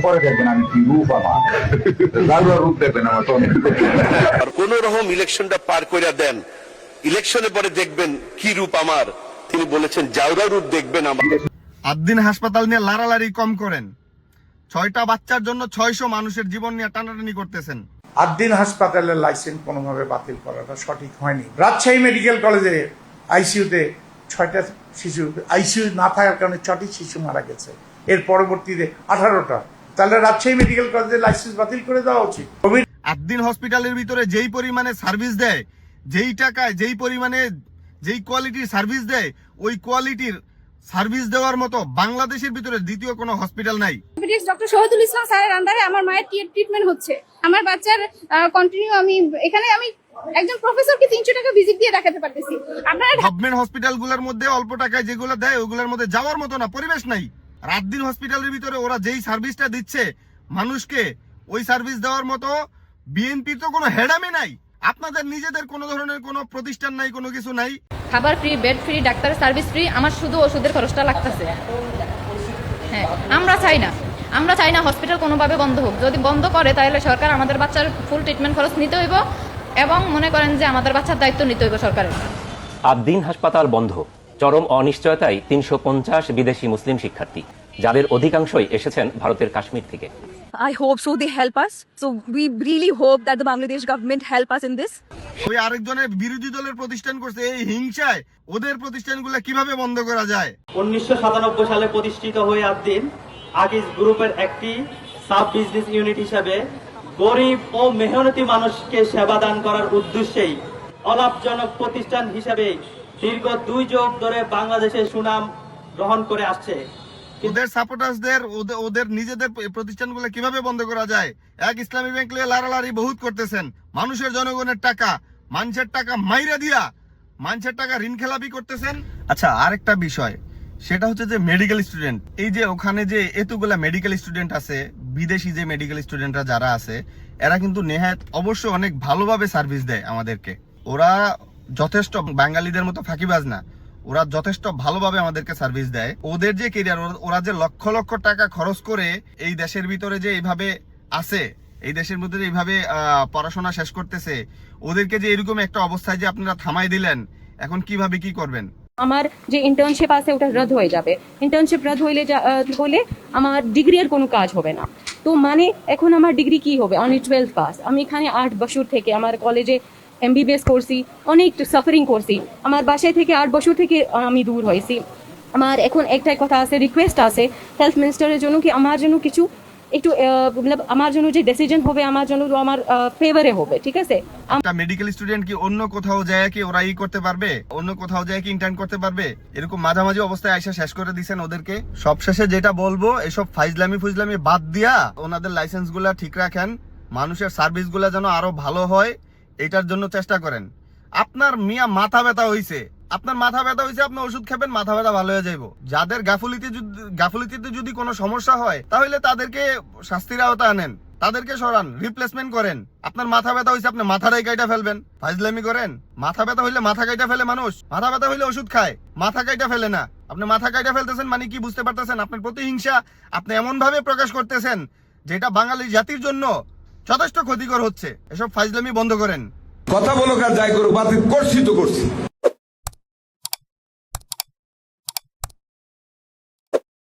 পরে দেখবেন আমি কি রূপ আমার জাউরা রূপ দেখবেন আমার আর কোন রকম ইলেকশনটা পার করে দেন, ইলেকশনের পরে দেখবেন কি রূপ আমার। তিনি বলেছেন জাউরা রূপ দেখবেন আমার। আদ্দিন হাসপাতাল নিয়ে লাড়ালাড়ি কম করেন। 6টা বাচ্চার জন্য 600 মানুষের জীবন নিয়ে টানাটানি করতেছেন। আদ্দিন হাসপাতালের লাইসেন্স কোনোভাবে বাতিল করাটা সঠিক হয়নি। রাজশাহী মেডিকেল কলেজে আইসিইউতে 6টা শিশু, আইসিইউ না থাকার কারণে 6টি শিশু মারা গেছে, এর পরবর্তীতে 18টা। তাহলে রাজশাহী মেডিকেল কলেজের লাইসেন্স বাতিল করে দেওয়া উচিত। আদ্দিন হসপিটালের ভিতরে যেই পরিমাণে সার্ভিস দেয়, যেই টাকায় যেই পরিমাণে যেই কোয়ালিটির সার্ভিস দেয়, ওই কোয়ালিটির সার্ভিস দেওয়ার মতো বাংলাদেশের ভিতরে দ্বিতীয় কোনো হসপিটাল নাই। ডক্টর শহীদুল ইসলাম স্যারের আন্ডারে আমার মায়ের ট্রিটমেন্ট হচ্ছে। আমার বাচ্চার কন্টিনিউ আমি একজন প্রফেসরকে 300 টাকা ভিজিট দিয়ে দেখাতে পারতেছি। আপনারা গভর্নমেন্ট হসপিটালগুলোর মধ্যে অল্প টাকায় যেগুলো দেয় ওগুলোর মধ্যে যাওয়ার মতো না, পরিবেশ নাই। রাতদিন হসপিটালের ভিতরে ওরা যেই সার্ভিসটা দিচ্ছে মানুষকে, ওই সার্ভিস দেওয়ার মতো বিএনপির তো কোনো হেডামি নাই। আপনাদের নিজেদের কোনো ধরনের কোনো প্রতিষ্ঠান নাই, কোনো কিছু নাই। খাবার ফ্রি, বেড ফ্রি, ডাক্তারের সার্ভিস ফ্রি, আমার শুধু ওষুধের খরচটা লাগতেছে। হ্যাঁ, আমরা চাই না হসপিটাল কোনোভাবে বন্ধ হোক। যদি বন্ধ করে তাহলে সরকার আমাদের বাচ্চার ফুল ট্রিটমেন্ট খরচ নিতে হইব এবং মনে করেন যে আমাদের বাচ্চার দায়িত্ব নিতে হইব সরকারের। আদ্দিন হাসপাতাল বন্ধ, চরম অনিশ্চয়তায় 350 বিদেশি মুসলিম শিক্ষার্থী, যাদের অধিকাংশই এসেছেন ভারতের কাশ্মীর থেকে। I hope so they help us. So we really hope that the Bangladesh government help us in this. ওই আরেকজনের বিরোধী দলের প্রতিষ্ঠান করছে, এই হিংসায় ওদের প্রতিষ্ঠানগুলো কিভাবে বন্ধ করা যায়। 1997 সালে প্রতিষ্ঠিত হয়ে আদ্দিন আগিজ গ্রুপের একটি সাব বিজনেস ইউনিট হিসেবে গরিব ও মেহনতি মানুষকে সেবা দান করার উদ্দেশ্যেই অলাভজনক প্রতিষ্ঠান হিসেবে দীর্ঘ 2 যুগ ধরে বাংলাদেশে সুনাম গ্রহণ করে আসছে। ওদের সাপোর্টার্সদের ওদের নিজেদের প্রতিষ্ঠানগুলো কিভাবে বন্ধ করা যায়। এক ইসলামী ব্যাংক নিয়ে লাড়ালাড়ি বহুত করতেছেন। মানুষের জনগণের টাকা, মানুষের টাকা মাইরা দিয়া মানুষের টাকা ঋণ খেলাপি করতেছেন। আচ্ছা, আরেকটা বিষয়, সেটা হচ্ছে যে মেডিকেল স্টুডেন্ট, এই যে ওখানে যে এতগুলা মেডিকেল স্টুডেন্ট আছে, বিদেশি যে মেডিকেল স্টুডেন্টরা যারা আছে, এরা কিন্তু নেহাত অবশ্যই অনেক ভালোভাবে সার্ভিস দেয় আমাদেরকে। ওরা যথেষ্ট বাঙালিদের মতো ফাঁকিবাজ না, ওরা যথেষ্ট ভালোভাবে আমাদেরকে সার্ভিস দেয়। ওদের যে কেরিয়ার, ওরা যে লক্ষ লক্ষ টাকা খরচ করে এই দেশের ভিতরে যে এইভাবে আছে, এই দেশের মধ্যে এইভাবে পড়াশোনা শেষ করতেছে, ওদেরকে যে এরকম একটা অবস্থায় যে আপনারা থামাই দিলেন, এখন কিভাবে কি করবেন? আমার যে ইন্টার্নশিপ আছে ওটা রদ হয়ে যাবে। ইন্টার্নশিপ রদ হইলে আমার ডিগ্রির কোনো কাজ হবে না। তো মানে এখন আমার ডিগ্রি কি হবে? Only 12th pass. আমি এখানে 8 বছর থেকে আমার কলেজে MBBS করছি, অনেক সাফারিং করছি। আমার বাসায় থেকে 8 বছর থেকে আমি দূর হয়েছি। আমার এখন একটাই কথা আছে, রিকোয়েস্ট আছে হেলথ মিনিস্টারের জন্য কি আমার জন্য কিছু একটু আমার জন্য যে ডিসিশন হবে আমার জন্য আমার ফেভারে হবে, ঠিক আছে? একটা মেডিকেল স্টুডেন্ট কি অন্য কোথাও যায় কি ওরা করতে পারবে? অন্য কোথাও যায় কি ইন্টার্ন করতে পারবে? এরকম মাঝামাঝি অবস্থায় আইসা শেষ করে দিচ্ছেন ওদেরকে। সবশেষে যেটা বলবো, এসব ফুজলামি বাদ দিয়া ওনাদের লাইসেন্স গুলা ঠিক রাখেন, মানুষের সার্ভিস গুলা যেন আরো ভালো হয়, এটার জন্য চেষ্টা করেন। আপনার মিয়া মাথা ব্যথা হইছে, আপনি ওষুধ খাবেন, মাথা ব্যথা ভালো হয়ে যাইব। যাদের গাফুলিতে যদি কোনো সমস্যা হয় তাহলে তাদেরকে শাস্তির আওতায় আনেন, তাদেরকে সরান, রিপ্লেসমেন্ট করেন। আপনার মাথা ব্যথা হইছে, আপনি মাথাটাই কাইটা ফেলবেন, ফাজলামি করেন। মাথা ব্যথা হইলে মাথা কাইটা ফেলে মানুষ, মাথা ব্যথা হইলে ওষুধ খায়, মাথা কাইটা ফেলে না। আপনি মাথা কাইটা ফেলতেছেন মানে কি বুঝতে পারতেছেন? আপনার প্রতিহিংসা আপনি এমন ভাবে প্রকাশ করতেছেন যেটা বাঙালি জাতির জন্য যথেষ্ট ক্ষতিকর হচ্ছে। এসব ফাজলামি বন্ধ করেন। কথা বলো, কাজ যাই করো, বাতিল করছি তো করছি।